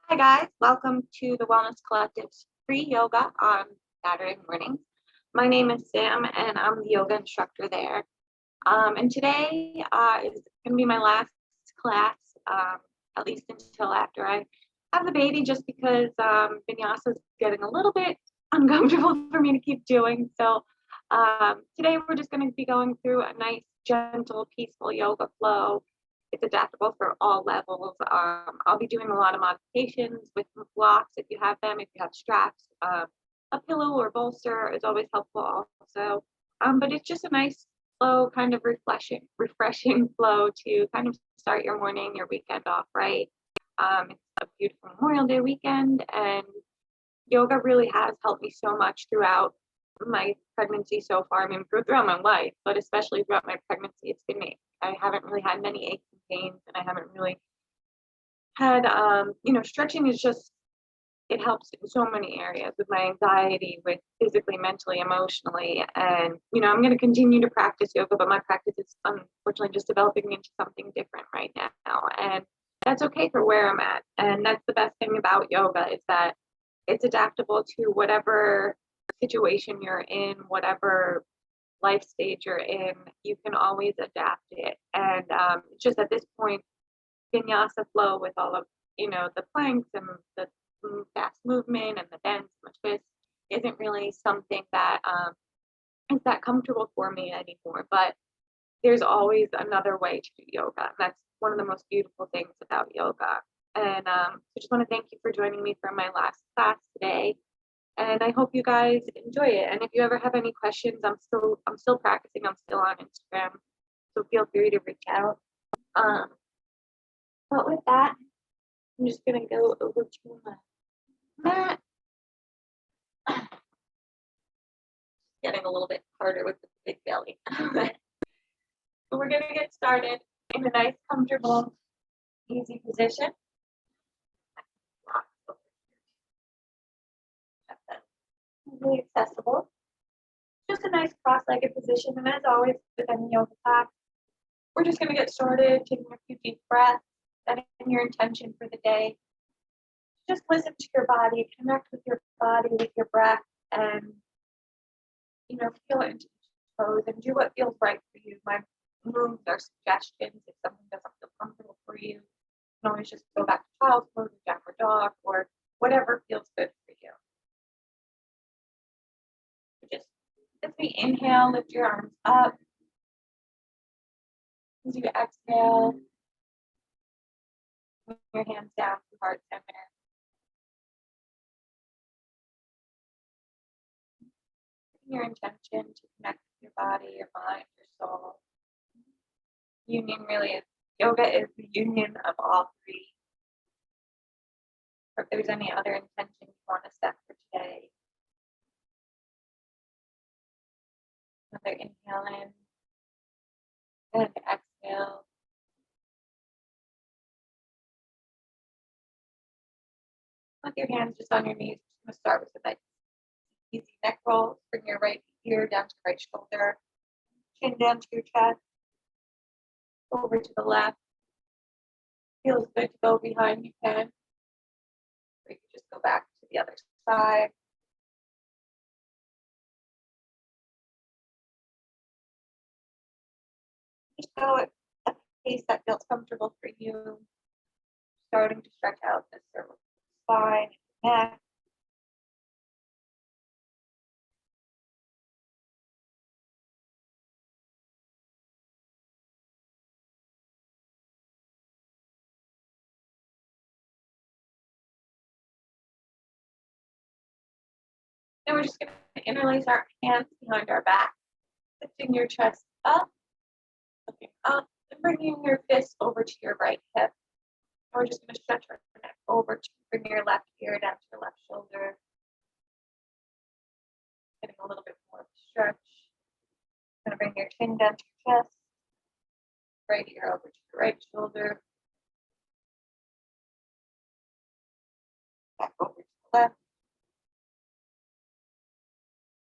Hi guys, welcome to the Wellness Collective's free yoga on Saturday mornings. My name is Sam and I'm the yoga instructor there. And today is going to be my last class, at least until after I have the baby, just because vinyasa is getting a little bit uncomfortable for me to keep doing. So today we're just going to be going through a nice, gentle, peaceful yoga flow. It's adaptable for all levels. I'll be doing a lot of modifications with blocks if you have them, if you have straps. A pillow or bolster is always helpful also. But it's just a nice, slow, kind of refreshing flow to kind of start your morning, your weekend off right. It's a beautiful Memorial Day weekend, and yoga really has helped me so much throughout my pregnancy so far. I mean, throughout my life, but especially throughout my pregnancy, it's been me. I haven't really had many aches and pains, and I haven't really had, stretching is just, it helps in so many areas with my anxiety, with physically, mentally, emotionally. And, I'm going to continue to practice yoga, but my practice is unfortunately just developing into something different right now. And that's okay for where I'm at. And that's the best thing about yoga is that it's adaptable to whatever situation you're in, whatever life stage you're in, you can always adapt it. And just at this point, vinyasa flow with all of, the planks and the fast movement and the bends and the twists isn't really something that is that comfortable for me anymore. But there's always another way to do yoga. And that's one of the most beautiful things about yoga. And I just want to thank you for joining me for my last class today. And I hope you guys enjoy it. And if you ever have any questions, I'm still practicing. I'm still on Instagram, so feel free to reach out. But with that, I'm just gonna go over to my mat. Getting a little bit harder with the big belly. So we're gonna get started in a nice, comfortable, easy position. Easily accessible. Just a nice cross-legged position, and as always with any yoga class, we're just going to get started, taking a few deep breaths, setting your intention for the day. Just listen to your body, connect with your body, with your breath, and feel it into each pose and do what feels right for you. My moves are suggestions. If something doesn't feel comfortable for you, you can always just go back to child's pose, downward dog, or whatever feels good for you. Just as we inhale, lift your arms up. As you exhale, move your hands down to heart center. Your intention to connect with your body, your mind, your soul. Union really is, yoga is the union of all three. Or if there's any other intention you want to set for today. Another inhale in and exhale. With your hands just on your knees, I'm going to start with a nice easy neck roll. Bring your right ear down to the right shoulder, chin down to your chest, over to the left. Feels good to go behind, you can. Or you can just go back to the other side. Just go at a pace that feels comfortable for you. Starting to stretch out the cervical spine, neck. Then we're just going to interlace our hands behind our back, lifting your chest up, looking up, and bringing your fist over to your right hip. And we're just going to stretch our neck over to bring your left ear down to your left shoulder. Getting a little bit more of a stretch. Going to bring your chin down to your chest, right ear over to your right shoulder. Back over to the left.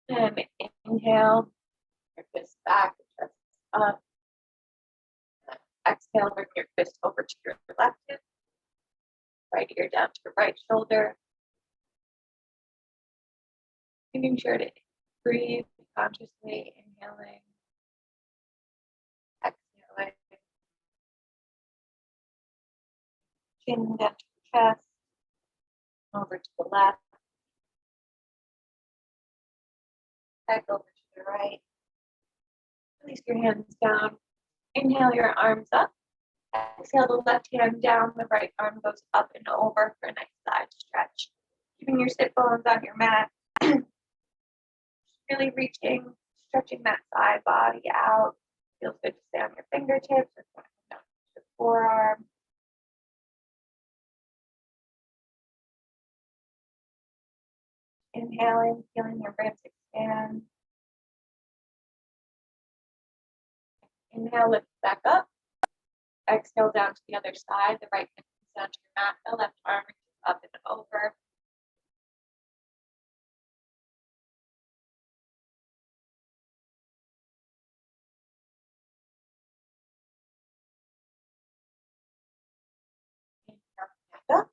And inhale, your fist back, chest up. Exhale, bring your fist over to your left hip. right ear down to your right shoulder. Making sure to breathe consciously, inhaling, exhaling, chin down to the chest, over to the left, back over to the right. Release your hands down. Inhale your arms up. Exhale the left hand down, the right arm goes up and over for a nice side stretch. Keeping your sit bones on your mat. Really reaching, stretching that side body out. Feels good to stay on your fingertips or down to your forearm. Inhaling, feeling your ribs expand. Inhale, lift back up. Exhale down to the other side. The right hand comes down to your mat. The left arm reaches up and over. Inhale, back up.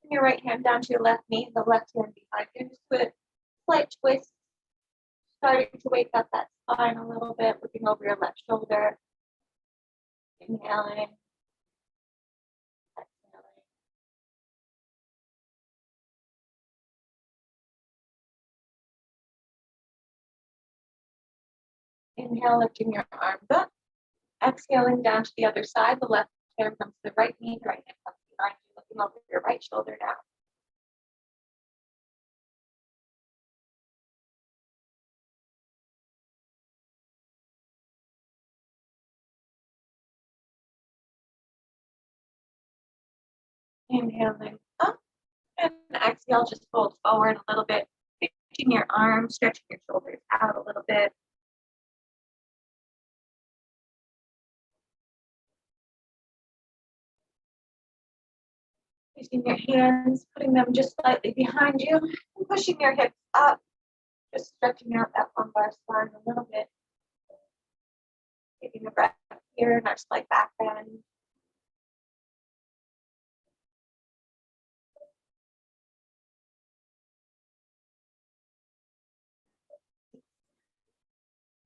Bring your right hand down to your left knee, the left hand behind you. Just do a slight twist, starting to wake up that spine a little bit, looking over your left shoulder. Inhaling, exhaling. Inhale, lifting your arms up. Exhaling down to the other side. The left hand comes to the right knee, the right hand comes behind you, looking over your right shoulder now. Inhaling up. And exhale, just fold forward a little bit, reaching your arms, stretching your shoulders out a little bit. Using your hands, putting them just slightly behind you, and pushing your hips up, just stretching out that lumbar spine a little bit. Taking a breath here, nice slight back bend.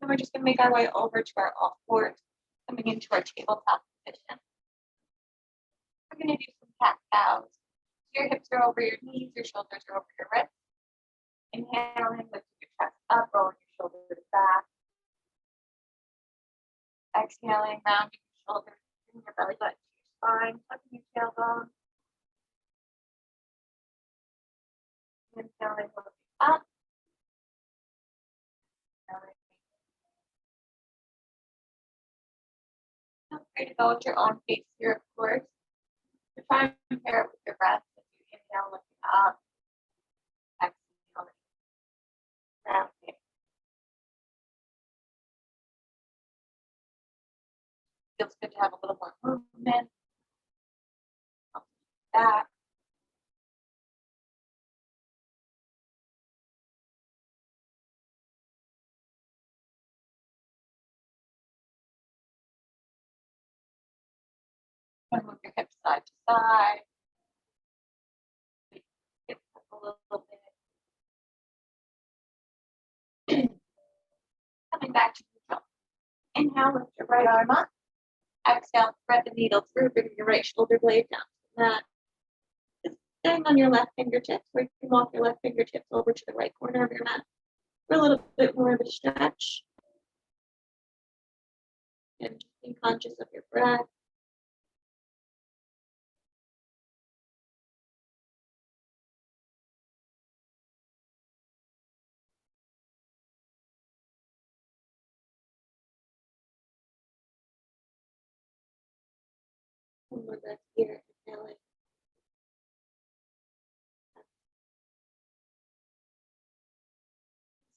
And we're just going to make our way over to our all fours, coming into our tabletop position. We're going to do some cat cows. Your hips are over your knees, your shoulders are over your wrists. Inhaling, lifting your chest up, rolling your shoulders back. Exhaling, rounding your shoulders, bringing your belly button to your spine, tucking your tailbone. Inhaling, lifting up. Feel free to go at your own pace here, of course. So try and pair it with your breath as you inhale, lifting up. Exhaling, rounding. Feels good to have a little more movement. Back. And move your hips side to side. Hips up a little bit. Coming back to neutral. Inhale, lift your right arm up. Exhale, thread the needle through, bring your right shoulder blade down to the mat. Just staying on your left fingertips, or you can walk your left fingertips over to the right corner of your mat for a little bit more of a stretch. And just being conscious of your breath. One more breath here, inhaling.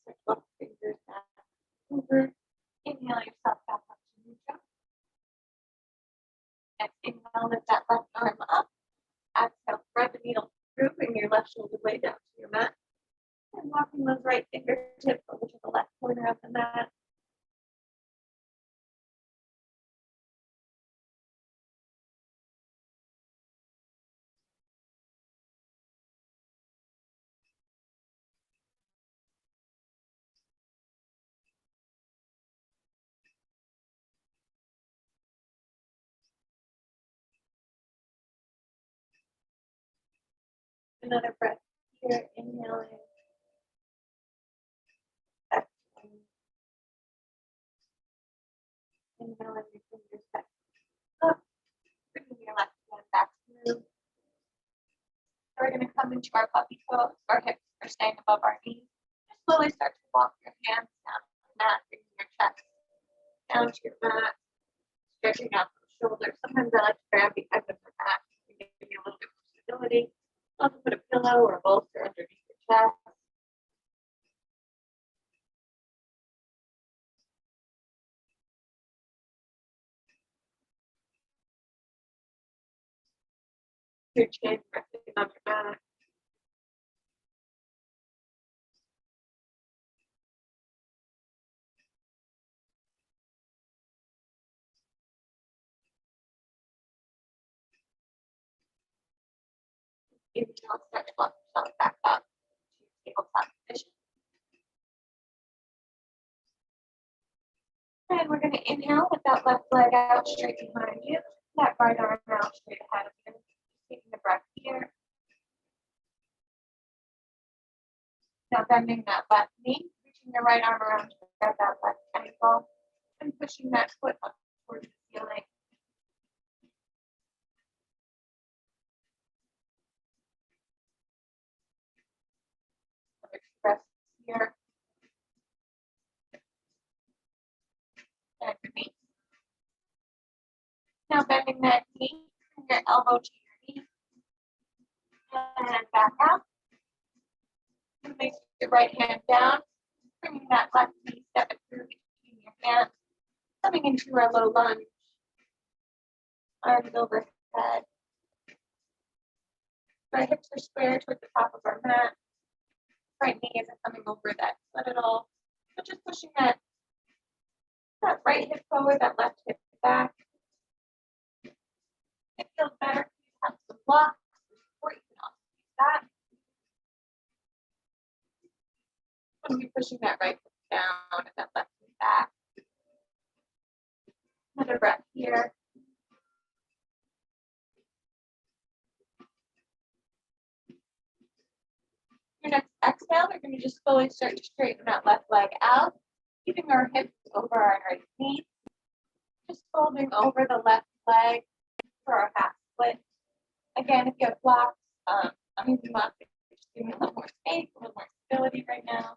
Stretch both fingers back over. Inhale yourself back up to neutral. Exhale, lift that left arm up. Exhale, thread the needle through, bring your left shoulder blade down to your mat. And walking those right fingertips over to the left corner of the mat. Another breath here, inhaling. Exhaling. Inhaling your fingers back up. Bringing your left hand back through. We're going to come into our puppy pose. Our hips are staying above our knees. Just slowly start to walk your hands down the mat, bringing your chest down to your mat, stretching out those shoulders. Sometimes I like to grab the end of the mat to give you a little bit more stability. Also put a pillow or a bolster underneath your chest. Your chin resting on your mat. Inhale, stretch, walk yourself back up to tabletop position. And we're going to inhale with that left leg out straight behind you, that right arm out straight ahead of you. Taking the breath here. Now bending that left knee, reaching your right arm around to grab that left ankle, and pushing that foot up towards the ceiling. Express here. And release. Now bending that knee, bring your elbow to your knee, and back out. And place your right hand down, bringing that left knee, step it through between your hands, coming into our low lunge. Arms overhead. Our hips are square towards the top of our mat. Right knee isn't coming over that foot at all. So just pushing that right hip forward, that left hip back. It feels better if you have some blocks or you can also use that. And you're pushing that right foot down and that left knee back. Another breath here. Your next exhale, we're going to just slowly start to straighten that left leg out, keeping our hips over our right knee. Just folding over the left leg for our half split. Again, if you have blocks, I'm using blocks to just give me a little more space, a little more stability right now.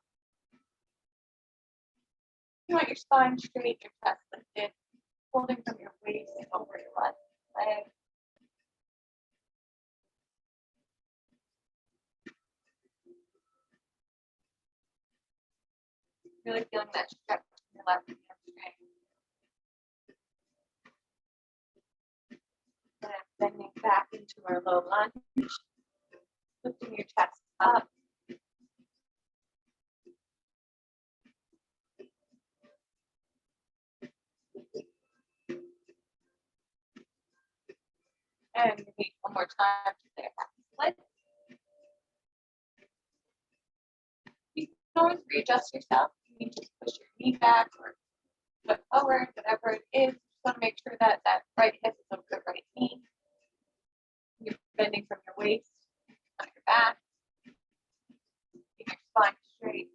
You want your spine straight, your chest lifted, holding from your waist over your left leg. Really feeling that stretch in your left hamstring. And bending back into our low lunge, lifting your chest up. And repeat one more time to their back split. You can always readjust yourself. You need to push your knee back or foot forward, whatever it is. Just want to make sure that that right hip is over the right knee. You're bending from your waist, on your back, keeping your spine straight.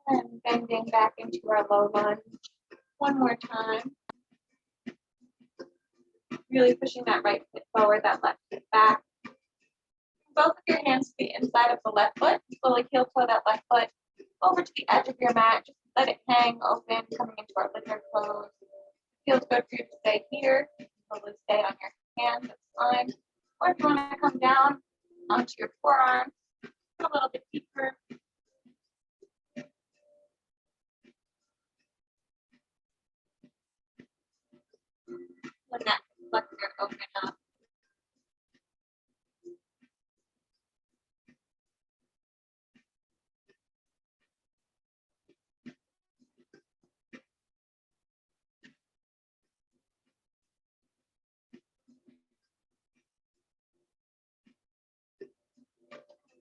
And bending back into our low lunge. One more time. Really pushing that right foot forward, that left foot back. Both of your hands to the inside of the left foot. Slowly heel toe that left foot over to the edge of your mat. Just let it hang open, coming into our lizard pose. Feels good for you to stay here. Slowly stay on your hands, that's fine. Or if you want to come down onto your forearms, a little bit deeper. Let that flexor open up.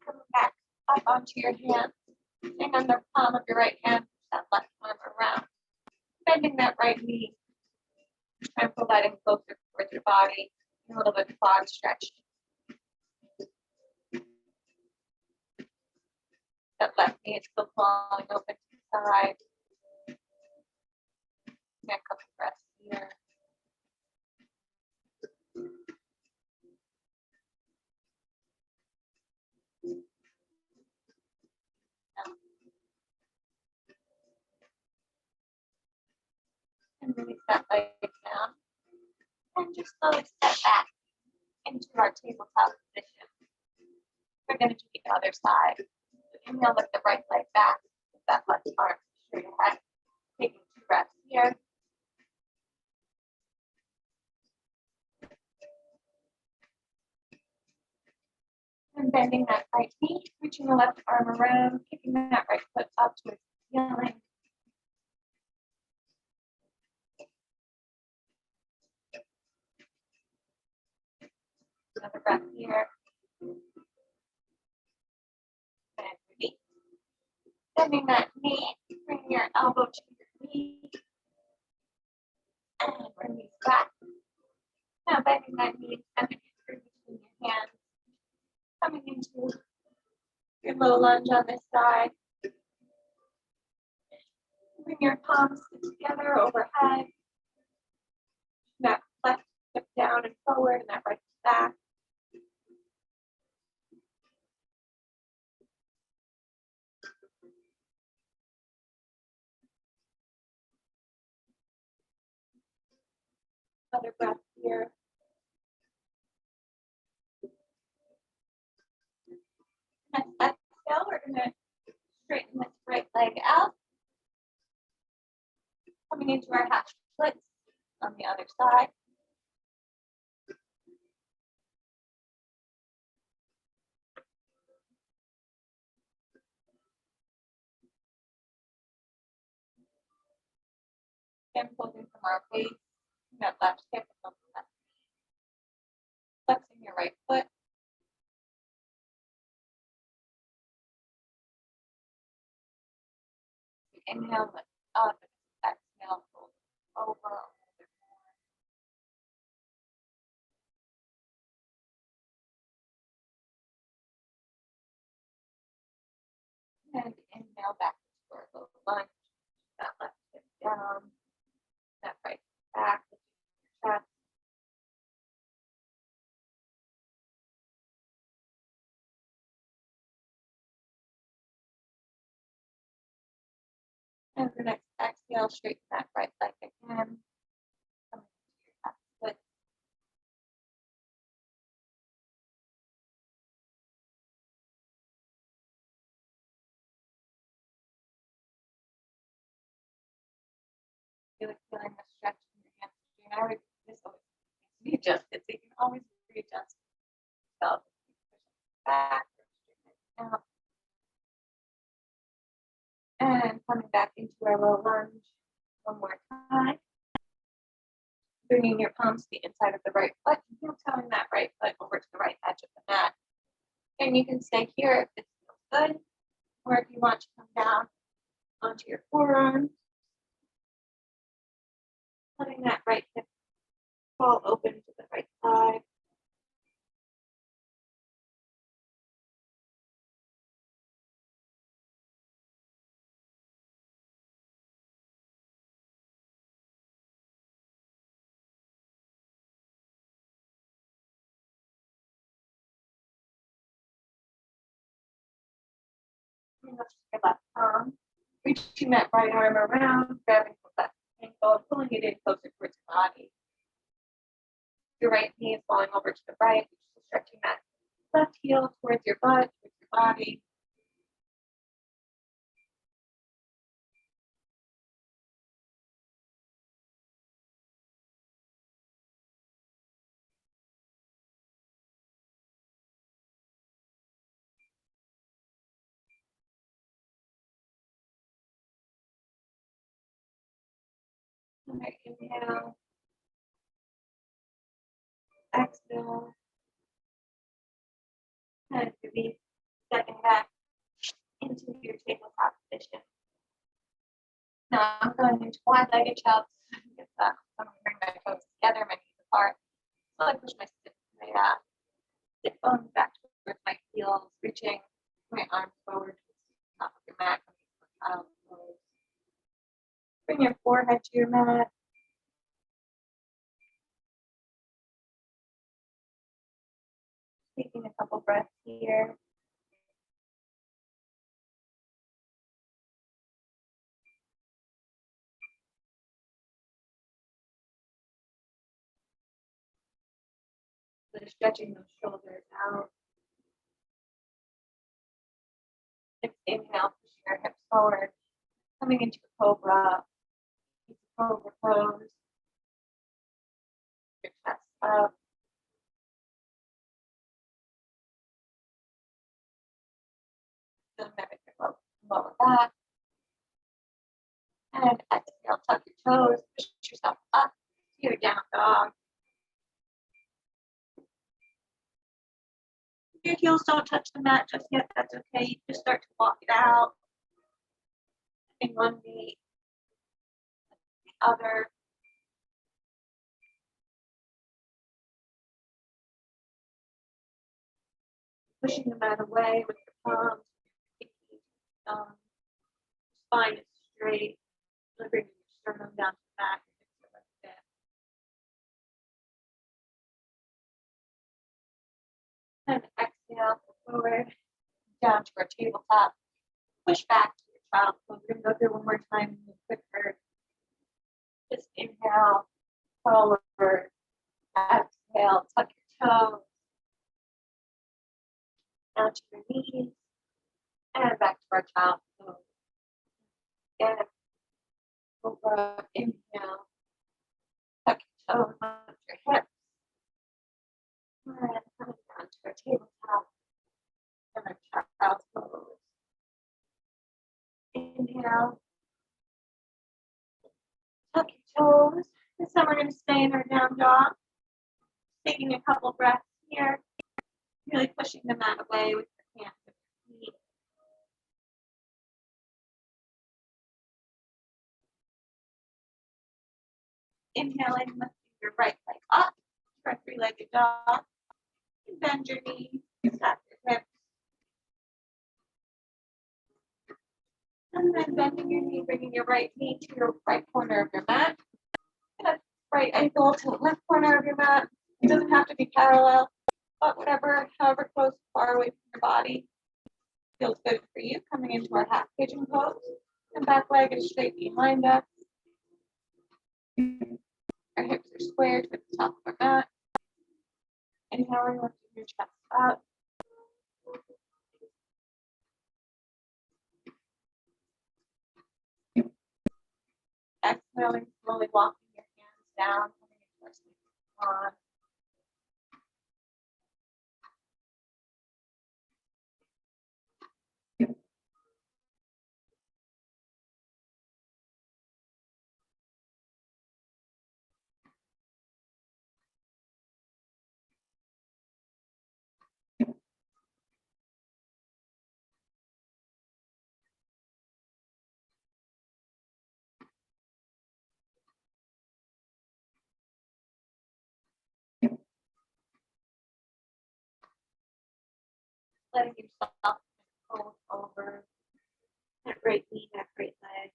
Come back up onto your hands. Hang on the palm of your right hand, that left arm bending that right knee. Try and pull that in closer towards your body. A little bit quad stretch. That left knee is still falling open to the side. Neck up and breath here. And release that leg down. And just slowly step back into our tabletop position. We're going to do the other side. So inhale, lift the right leg back. With that left arm straight ahead. Taking 2 breaths here. And bending that right knee, reaching the left arm around, kicking that right foot up towards the ceiling. Another breath here. And release. Bending that knee, bring your elbow to your knee. And release back. Now bending that knee, extending it through between your hands. Coming into your little lunge on this side. Bring your palms together overhead. That left hip down and forward, and that right back. Another breath here. Next exhale, we're going to straighten this right leg out. Coming into our half splits on the other side. Again, pulling from our waist, that left hip and the left knee. Flexing your right foot. Inhale, lift up, and exhale, fold over a little bit more. And inhale back to our low lunge. That left hip down, that right back, your chest. And the next exhale, straighten that right leg again. Coming into your half split. Really feeling the stretch in your hamstring. I would this always needs to be adjusted, so you can always readjust yourself. Back, out. And coming back into our low lunge one more time. Bringing your palms to the inside of the right foot, and heel toeing that right foot over to the right edge of the mat. And you can stay here if it feels good, or if you want to come down onto your forearms. Letting that right hip fall open to the right side. And let's your left palm, reaching that right arm around, grabbing the left ankle, pulling it in closer towards your body. Your right knee is falling over to the right, stretching that left heel towards your butt, towards your body. And I inhale, exhale, and release, stepping back into your tabletop position. Now I'm going into wide-legged chops. Get that. I'm going to bring my toes together, my knees apart. So I push my sit bones back towards my heels, reaching my arms forward to the top of your mat. Bring your forehead to your mat. Taking a couple breaths here. So stretching those shoulders out. Inhale, pushing your hips forward, coming into a cobra. Cobra pose. Your chest up. Then mimic your lower back. And exhale, tuck your toes, push yourself up to your down dog. If your heels don't touch the mat just yet, that's okay. You just start to walk it out. In one knee, the other. Pushing the mat away with your palms, spine is straight. Bringing your sternum down to the mat. And exhale forward, down to our tabletop. Push back to your child pose. We're going to go through one more time, quicker. Just inhale, forward. Exhale, tuck your toes. Down to your knees. And back to our child pose. Again, over, inhale. Tuck your toes, lift your hips. And coming down to our tabletop. And our child's pose. Inhale. Tuck your toes. This time we're going to stay in our down dog. Taking a couple breaths here. Really pushing the mat away with your hands and your feet. Inhaling, lifting your right leg up for a three-legged dog. You bend your knees, stack your hips. And then bending your knee, bringing your right knee to your right corner of your mat. And right ankle to the left corner of your mat. It doesn't have to be parallel, but however close, far away from your body feels good for you. Coming into our half pigeon pose. And back leg is straight being lined up. Our hips are squared with the top of our mat. Inhaling, lifting your chest up. Exhaling, slowly walking your hands down, coming into our sleeping swan. Letting yourself fold over that right knee, that right leg.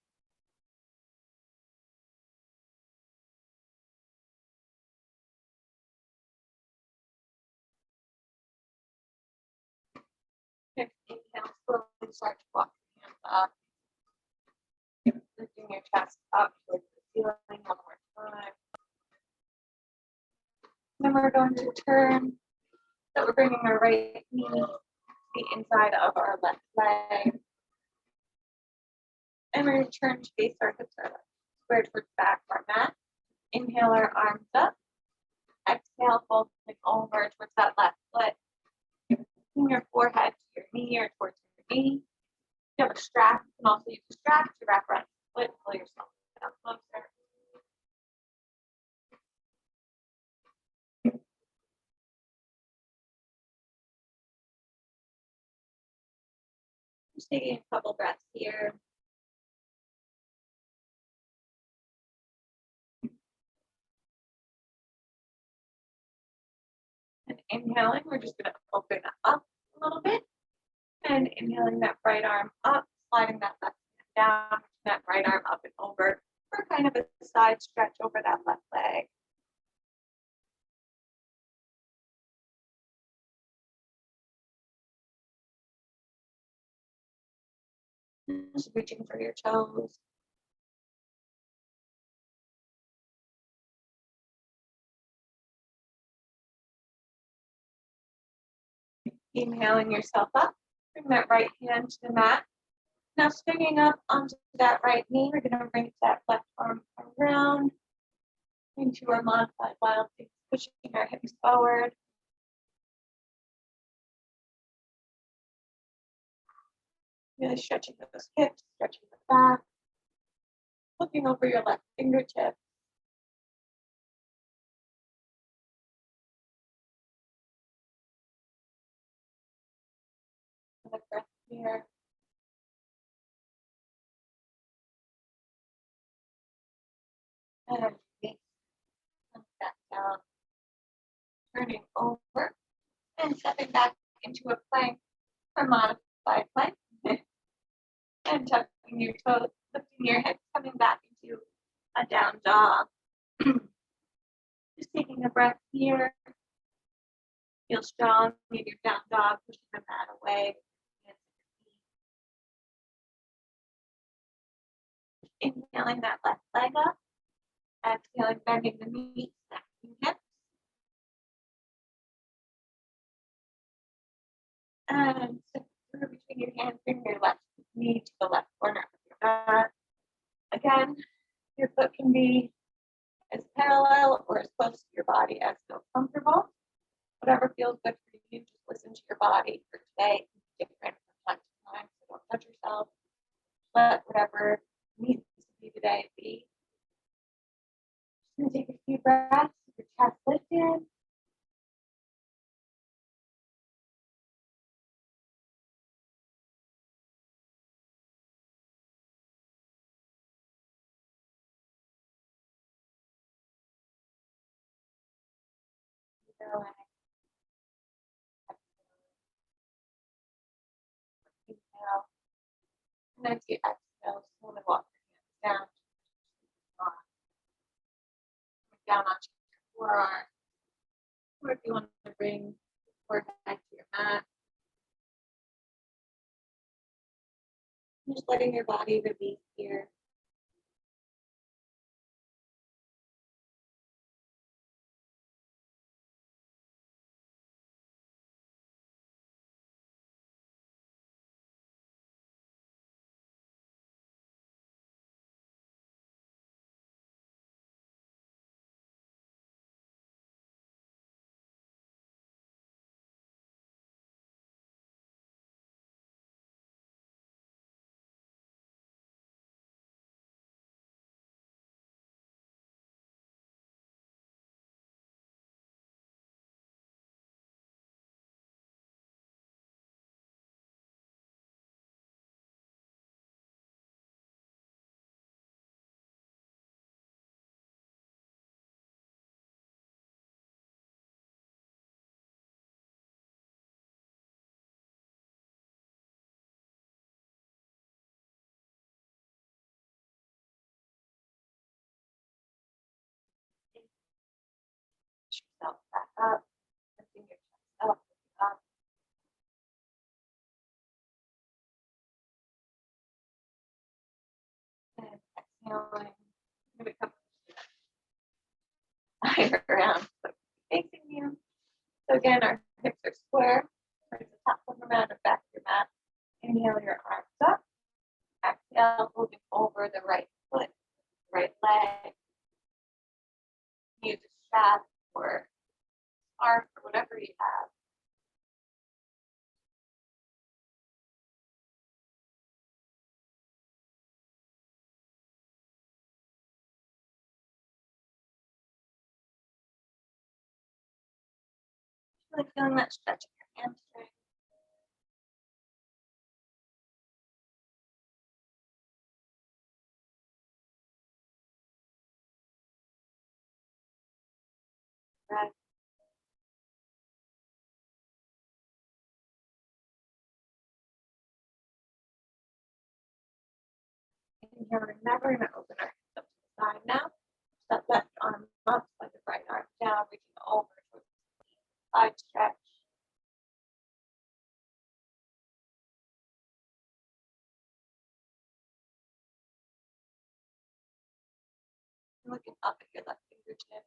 Next inhale, slowly start to walk your hands up. Lifting your chest up towards the ceiling one more time. Then we're going to turn. So we're bringing our right knee to the inside of our left leg. And we're going to turn to face our hips are squared towards the back of our mat. Inhale our arms up. Exhale, folding over towards that left foot. Bring your forehead to your knee or towards your knee. If you have a strap, you can also use a strap to wrap around your foot, pull yourself down closer. Just taking a couple breaths here. Inhaling, we're just going to open up a little bit, and inhaling that right arm up, sliding that left hand down, that right arm up and over for kind of a side stretch over that left leg. Just reaching for your toes. Inhaling yourself up, bring that right hand to the mat. Now swinging up onto that right knee, we're going to bring that left arm around into our modified wild thing, pushing our hips forward. Really stretching those hips, stretching the back, looking over your left fingertips. Another breath here. And release. Come back down. Turning over and stepping back into a plank or modified plank. And tucking your toes, lifting your hips, coming back into a down dog. Just taking a breath here. Feel strong in your down dog, pushing the mat away. Inhaling that left leg up. Exhaling, bending the knees, stacking hips. And step through between your hands, bring your left knee to the left corner of your mat. Again, your foot can be as parallel or as close to your body as feels comfortable. Whatever feels good for you, just listen to your body for today. It's different from time to time, so don't judge yourself. Let whatever needs to be today be. Just gonna take a few breaths, your chest lifted. Going. Inhale. And then as you exhale, slowly walk your hands down onto your forearm. Or if you want to bring the cord back to your mat. Just letting your body release here. Push yourself back up, lifting your chest up, up. And exhaling. I'm going to come higher around, so facing you. So again, our hips are square. Towards the top of the mat and back of your mat. Inhale your arms up. Exhale, moving over the right foot, right leg. Use a strap or scarf or whatever you have. Really feeling that stretch in your hamstring. Breath. Inhale, remember, we're going to open our hips up to the side now. That left arm up, like the right arm down, reaching over towards the side stretch. Looking up at your left fingertip.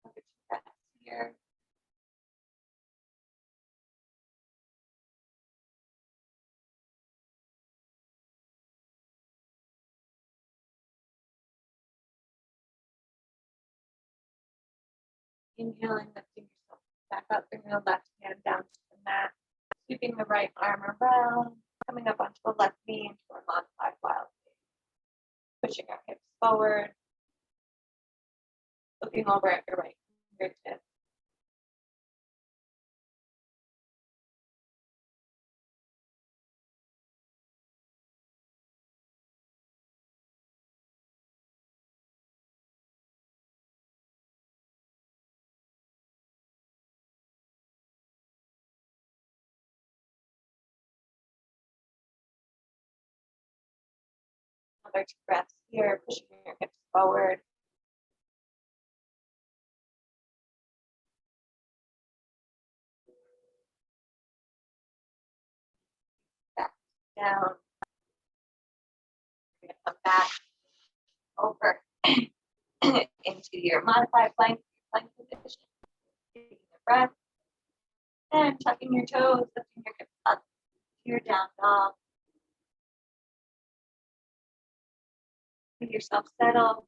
Look at your breath here. Inhaling, lifting yourself back up, bringing the left hand down to the mat, sweeping the right arm around, coming up onto the left knee into our modified wild thing. Pushing our hips forward, looking over at your right fingertip. Another 2 breaths here, pushing your hips forward. Back down. You're going to come back over into your modified plank position. Taking a breath. And tucking your toes, lifting your hips up to your down dog. Let yourself settle.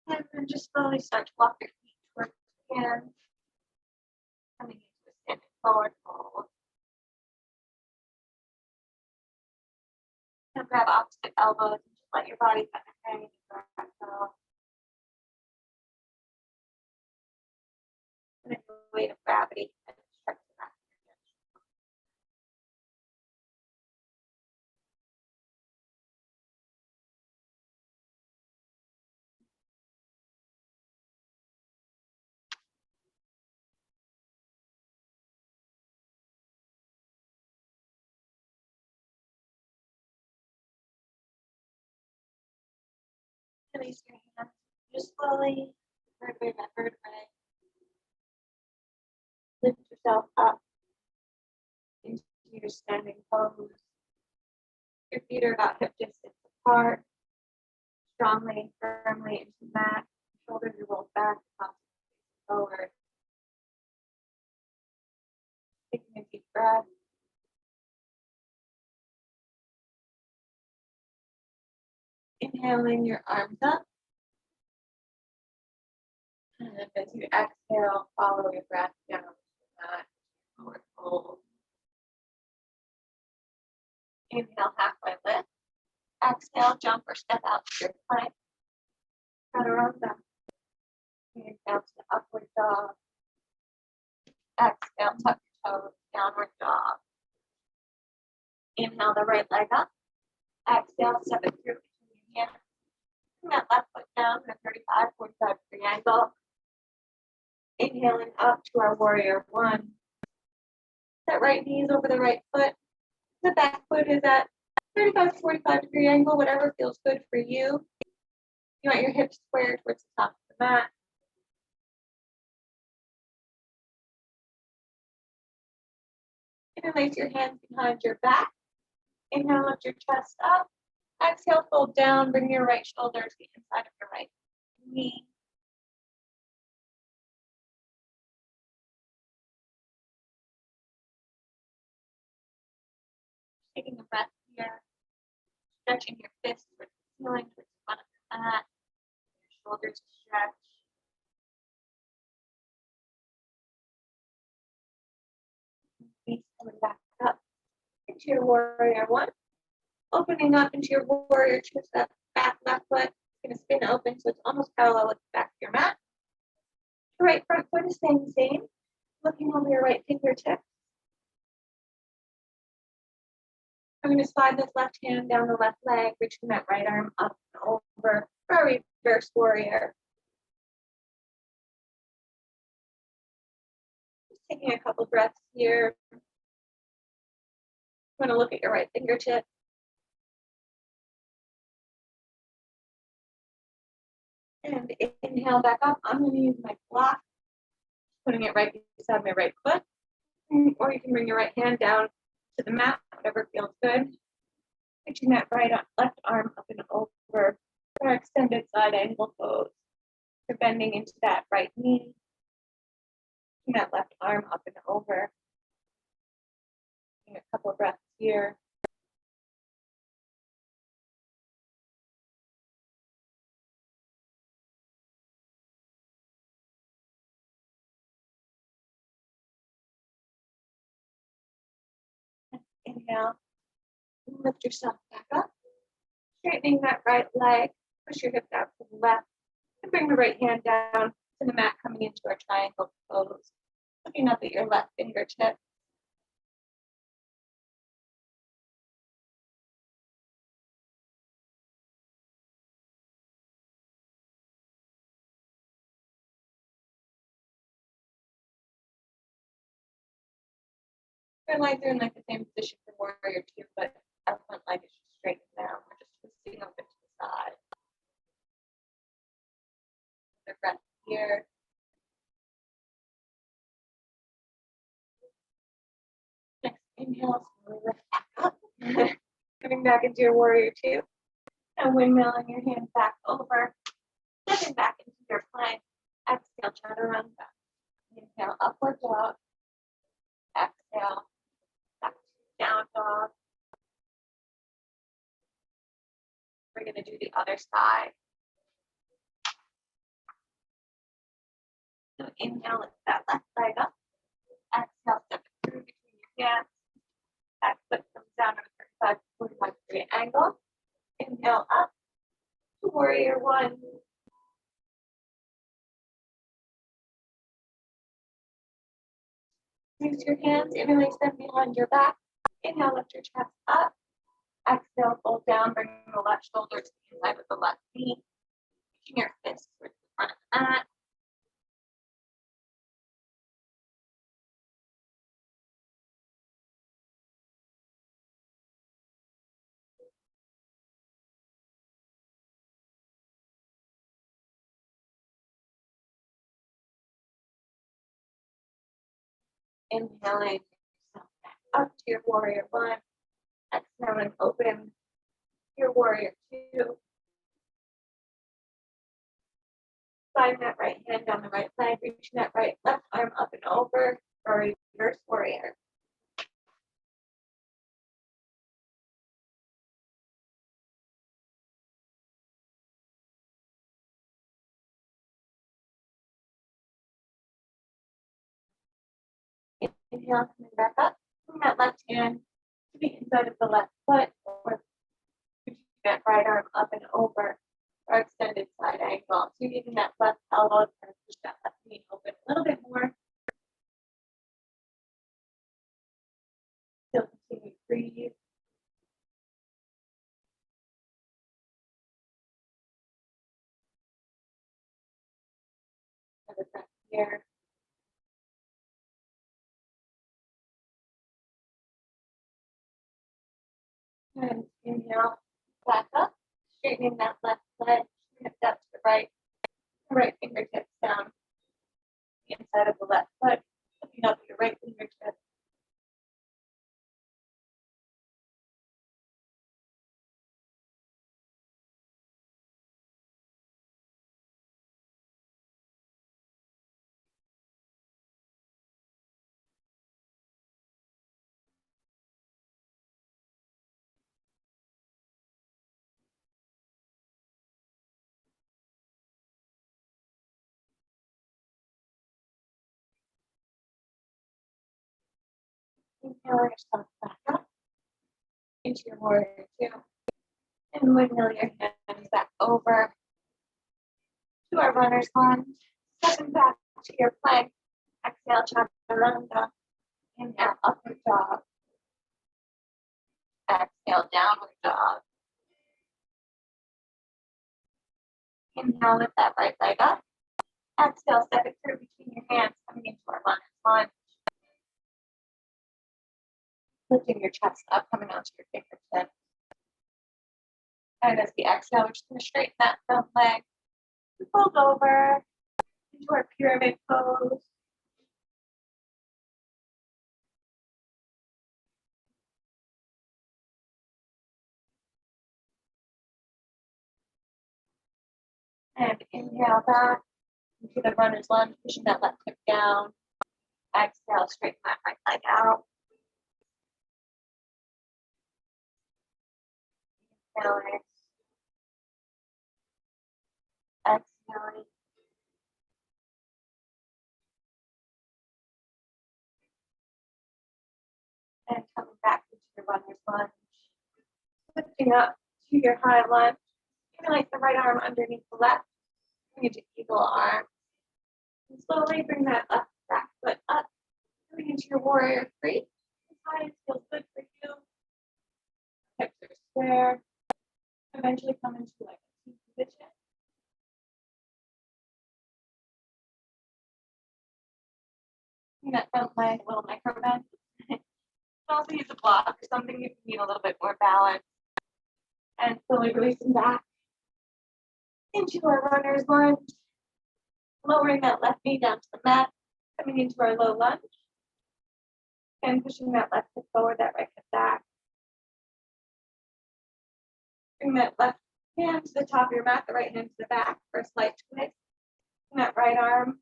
And then just slowly start to walk your feet towards the hands. Coming into a standing forward fold. And grab opposite elbows and just let your body kind of hang in the back go. And then the weight of gravity and stretch the back of your neck. Release your hands just slowly, vertebrae by vertebrae. Lift yourself up into your standing pose. Your feet are about hip distance apart. Strongly and firmly into the mat. Shoulders are rolled back, tops forward. Taking a deep breath. Inhaling your arms up. And as you exhale, follow your breath down to the mat. Forward fold. Inhale, halfway lift. Exhale, jump or step out to your plank. Chaturanga. Inhale to upward dog. Exhale, tuck your toes, downward dog. Inhale the right leg up. Exhale, step it through between your hands. Bring that left foot down in a 35, 45 degree angle. Inhaling up to our warrior one. That right knee is over the right foot. The back foot is at 35 to 45 degree angle, whatever feels good for you. You want your hips square towards the top of the mat. Interlace your hands behind your back. Inhale, lift your chest up. Exhale, fold down. Bring your right shoulder to the inside of your right knee. Taking a breath here. Stretching your fists towards the ceiling, towards the front of the mat. Your shoulders stretch. Feet coming back up into your warrior one. Opening up into your warrior two, that back left foot. It's going to spin open so it's almost parallel with the back of your mat. The right front foot is staying the same, looking over your right fingertip. I'm going to slide this left hand down the left leg, reaching that right arm up and over for a reverse warrior. Just taking a couple breaths here. I'm going to look at your right fingertip. And inhale back up. I'm going to use my block, putting it right beside my right foot. Or you can bring your right hand down to the mat, whatever feels good. Reaching that left arm up and over for our extended side angle pose. You're bending into that right knee. Reaching that left arm up and over. Taking a couple of breaths here. Inhale. Lift yourself back up. Straightening that right leg. Push your hips out to the left. And bring the right hand down to the mat, coming into our triangle pose. Looking up at your left fingertip. Your legs are in like the same position for warrior two, but our front leg is just straight down. We're just twisting over to the side. The breath here. Next inhale, slowly lift back up. Coming back into your warrior two. And windmilling your hands back over. Stepping back into your plank. Exhale, chaturanga. Inhale, upward dog. Exhale, back to down dog. We're going to do the other side. So inhale, lift that left leg up. Exhale, step it through between your hands. Back foot comes down to a 45-degree angle. Inhale up to warrior one. Use your hands, interlace them behind your back. Inhale, lift your chest up. Exhale, fold down, bring the left shoulder to the inside of the left knee. Reaching your fists towards the front of the mat. Inhaling yourself back up to your warrior one. Exhaling, open your warrior two. Sliding that right hand down the right leg, reaching that left arm up and over for a reverse warrior. Inhale, coming back up. Bring that left hand to the inside of the left foot, or reaching that right arm up and over our extended side angle. So you're using that left elbow to kind of push that left knee open a little bit more. Still continue to breathe. Another breath here. And inhale, back up, straightening that left leg, hip up to the right fingertips down the inside of the left foot, looking up your right fingertip. Inhale yourself back up into your warrior two. And windmill your hands back over to our runner's lunge. Stepping back to your plank. Exhale, chaturanga. Inhale, upward dog. Exhale, downward dog. Inhale, lift that right leg up. Exhale, step it through between your hands, coming into our lunge. Lifting your chest up, coming onto your fingertips. And as we exhale, we're just going to straighten that front leg. We fold over into our pyramid pose. And inhale back into the runner's lunge, pushing that left hip down. Exhale, straighten that right leg out. Inhaling. Exhaling. And coming back into your runner's lunge. Lifting up to your high lunge. Interlace the right arm underneath the left. Bring it to eagle arm. And slowly bring that left back foot up. Coming into your warrior three. As high as feels good for you. Hips are square. Eventually come into like a T position. Bring that front leg, a little micro bend. Also use a block or something if you need a little bit more balance. And slowly releasing back into our runner's lunge. Lowering that left knee down to the mat. Coming into our low lunge. And pushing that left hip forward, that right hip back. Bring that left hand to the top of your mat, the right hand to the back for a slight twist. Bring that right arm,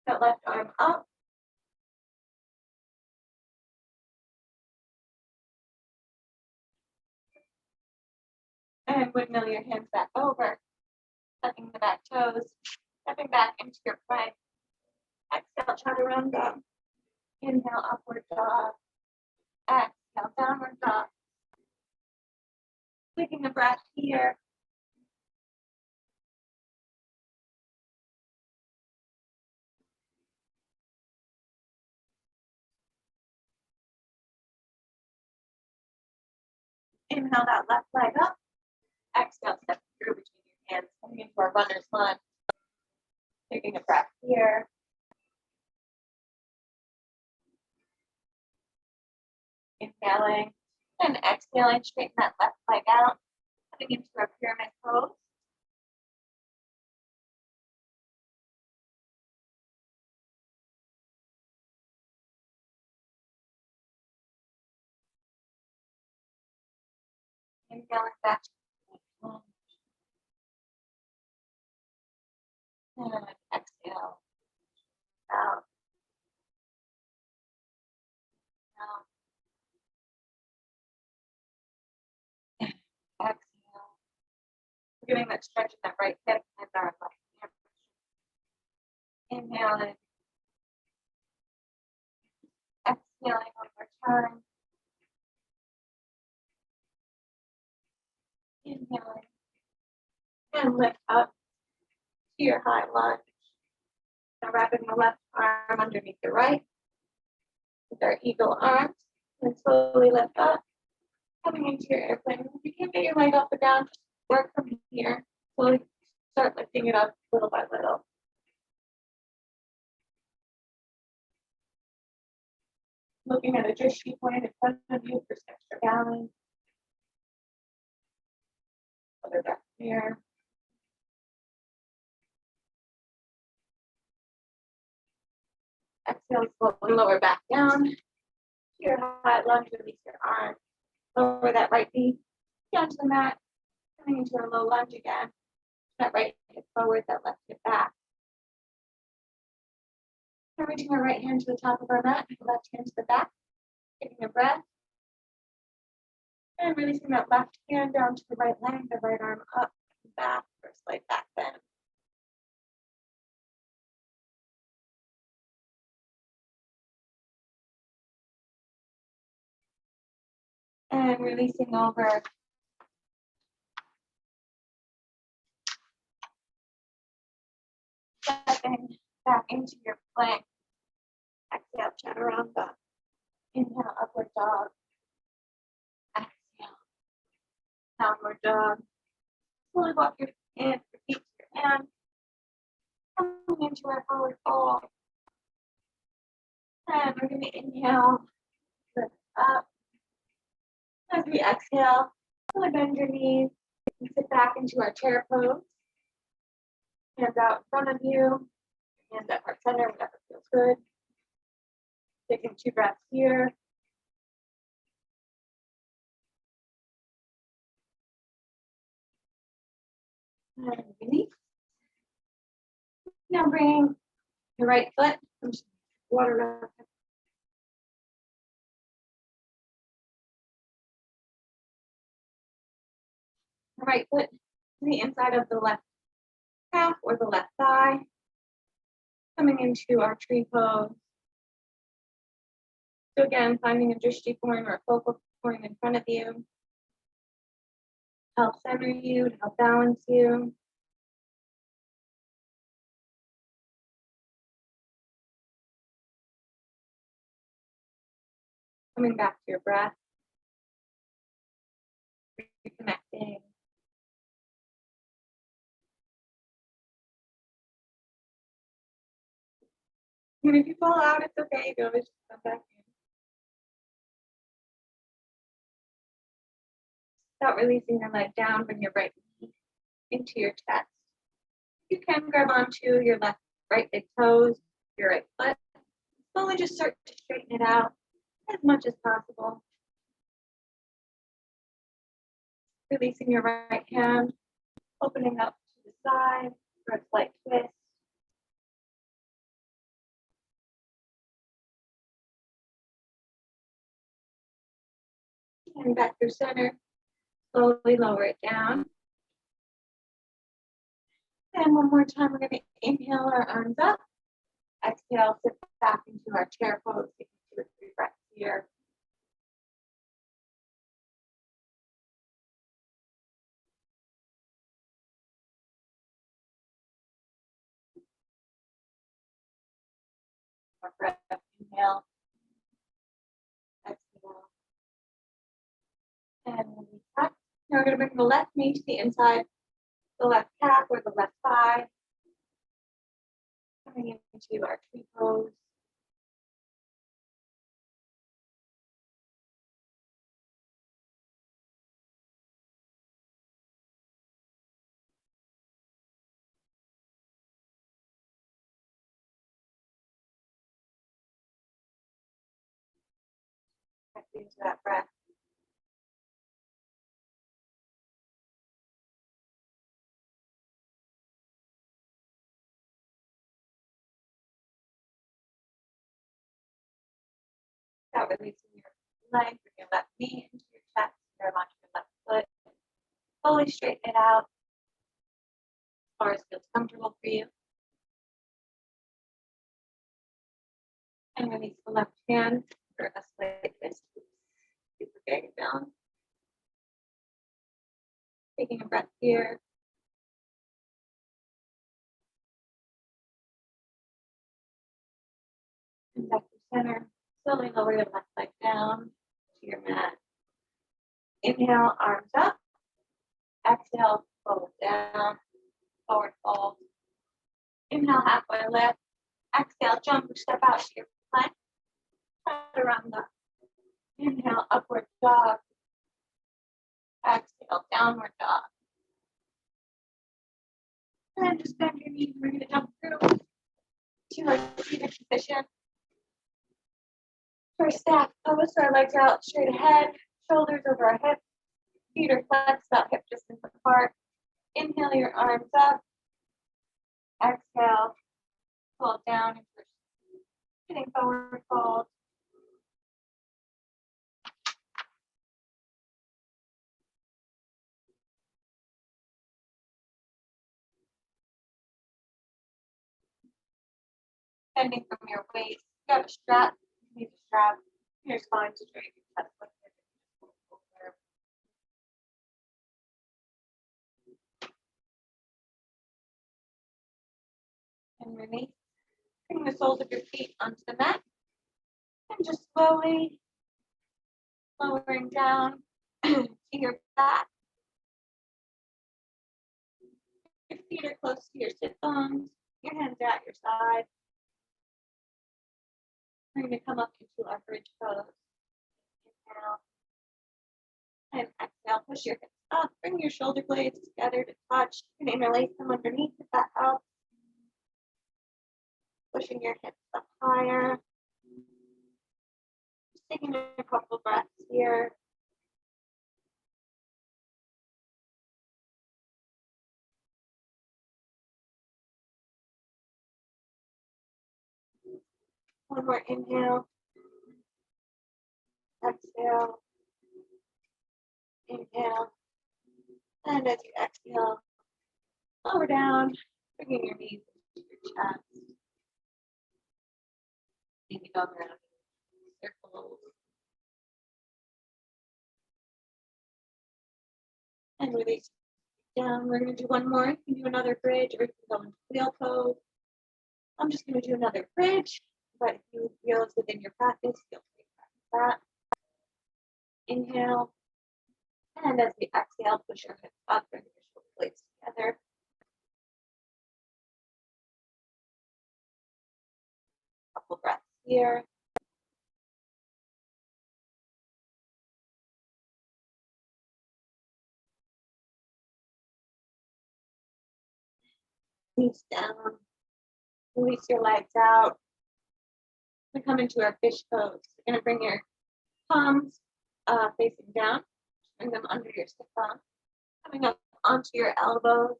that left arm up. And windmill your hands back over, tucking the back toes, stepping back into your plank. Exhale, chaturanga. Inhale, upward dog. Exhale, downward dog. Taking a breath here. Inhale that left leg up. Exhale, step through between your hands, coming into our runner's lunge. Taking a breath here. Inhaling and exhaling, straighten that left leg out, coming into our pyramid pose. Inhaling back to the lunge. And exhale. Out. Out. Exhale. We're getting that stretch in that right hip and our left hip. Inhaling. Exhaling one more time. Inhaling. And lift up to your high lunge. Now wrapping the left arm underneath the right with our eagle arms. And slowly lift up. Coming into your airplane. If you can't get your leg off the ground, just work from here. Slowly start lifting it up little by little. Looking at a drishti point in front of you for extra balance. Other back here. Exhale, slowly lower back down. To your high lunge, release your arm. Lower that right knee down to the mat. Coming into our low lunge again. That right hip forward, that left hip back. And reaching our right hand to the top of our mat, left hand to the back. Taking a breath. And releasing that left hand down to the right leg, the right arm up and back for a slight back bend. And releasing over. Stepping back into your plank. Exhale, chaturanga. Inhale, upward dog. Exhale, downward dog. Slowly walk your feet to your hands. Coming into our forward fold. And we're going to inhale, lift up. As we exhale, slowly bend your knees and sit back into our chair pose. Hands out in front of you, hands at heart center, whatever feels good. Taking 2 breaths here. And release. Now bringing the right foot, water up. The right foot to the inside of the left calf or the left thigh. Coming into our tree pose. So again, finding a drishti point or a focal point in front of you. Help center you, to help balance you. Coming back to your breath. Reconnecting. And if you fall out, it's okay. You can always just come back in. Start releasing your leg down, bring your right knee into your chest. You can grab onto your right big toes, your right foot. Slowly just start to straighten it out as much as possible. Releasing your right hand, opening up to the side for a slight twist. And back through center. Slowly lower it down. And one more time, we're going to inhale our arms up. Exhale, sit back into our chair pose. Taking 2 or 3 breaths here. More breath. Inhale. Exhale. And release up. Now we're going to bring the left knee to the inside, the left calf or the left thigh. Coming into our tree pose. Back into that breath. Start releasing your leg, bring your left knee into your chest, grab onto your left foot. Slowly straighten it out as far as feels comfortable for you. And release the left hand for a slight twist. Super getting down. Taking a breath here. And back to center. Slowly lower your left leg down to your mat. Inhale, arms up. Exhale, fold down. Forward fold. Inhale, halfway lift. Exhale, jump or step out to your plank. Chaturanga. Inhale, upward dog. Exhale, downward dog. And then just bend your knees. We're going to jump through to our seated position. For staff pose, our legs are out straight ahead, shoulders over our hips, feet are flexed about hip distance apart. Inhale your arms up. Exhale, fold down into sitting forward fold. Bending from your waist. You got a strap. You need a strap. Your spine to straight. Your chest lifted. And release. Bring the soles of your feet onto the mat and just slowly lowering down to your back. Your feet are close to your sit bones. Your hands are at your side. We're going to come up into our bridge pose. Inhale. And exhale, push your hips up. Bring your shoulder blades together to touch. You can interlace them underneath if that helps. Pushing your hips up higher. Just taking a couple breaths here. One more inhale. Exhale. Inhale. And as you exhale, lower down, bringing your knees into your chest. Maybe go around in circles. And release down. We're going to do one more. You can do another bridge, or you can go into wheel pose. I'm just going to do another bridge, but if you feel it's within your practice, feel free to practice that. Inhale. And as we exhale, push your hips up, bring your shoulder blades together. Couple breaths here. Release down. Release your legs out. We come into our fish pose. You're going to bring your palms facing down. Bring them under your sit bone. Coming up onto your elbows.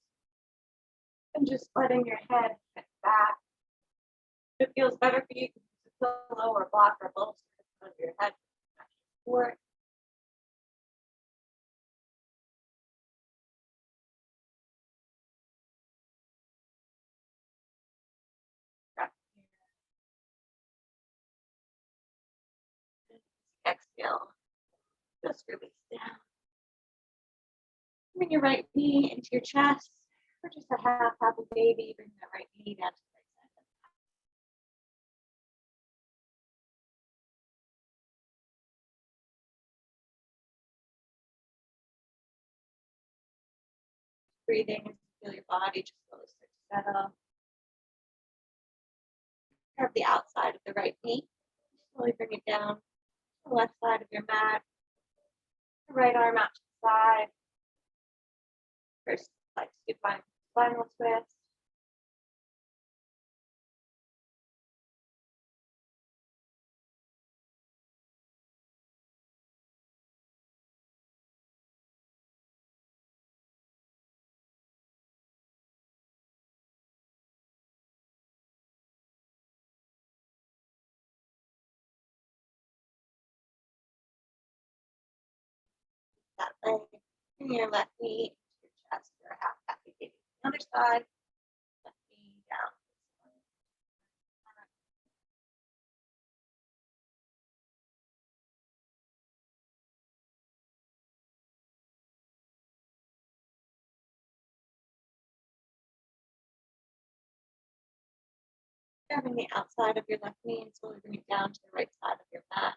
And just letting your head sit back. If it feels better for you, you can use a pillow or block or bolster under your head. Support. Exhale. Just release down. Bring your right knee into your chest. Or just a half a baby. Bring that right knee down to the right side. Breathing as you feel your body just slowly start to settle. Grab the outside of the right knee. Slowly bring it down to the left side of your mat. The right arm out to the side. First, like spinal twist. That leg. Bring your left knee into your chest or half happy baby. Other side. Left knee down. Grabbing the outside of your left knee and slowly bring it down to the right side of your mat.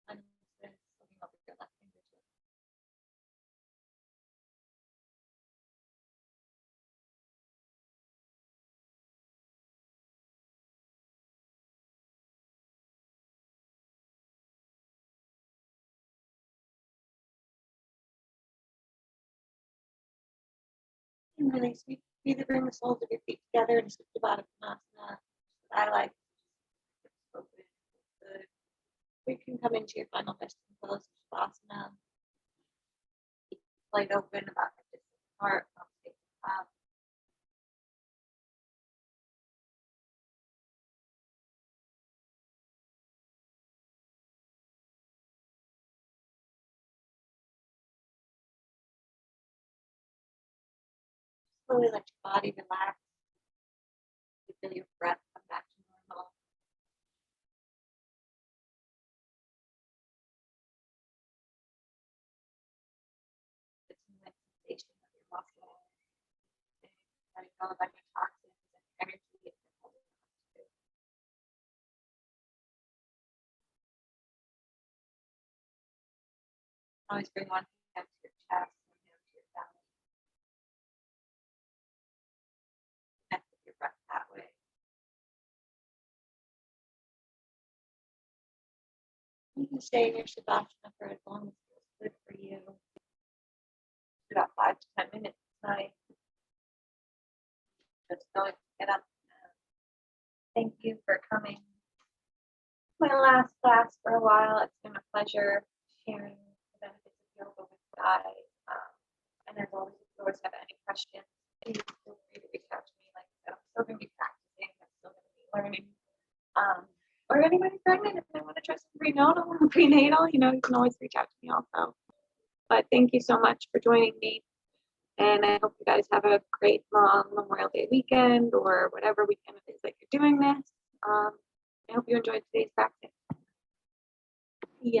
And then looking over your left fingertip. And release. We either bring the soles of your feet together and shift the bottom Konasana. I like open. Good. We can come into your final resting pose, Shavasana. Light open about the distance apart. Up. Slowly let your body relax. You feel your breath come back to normal. It's a nice sensation of your muscles. all of your toxins and energy. Always bring one hand to your chest, one hand to your belly. Connect with your breath that way. You can stay in your Shavasana for as long as it feels good for you. About 5 to 10 minutes tonight. Just going to get up. Thank you for coming. My last class for a while. It's been a pleasure sharing the benefits of yoga with you guys. And as always, if you always have any questions, please feel free to reach out to me. Like I said, I'm still going to be practicing. I'm still going to be learning. Or if anybody's pregnant, if they want to try some prenatal, you can always reach out to me also. But thank you so much for joining me. And I hope you guys have a great long Memorial Day weekend or whatever weekend it is that you're doing this. I hope you enjoyed today's practice.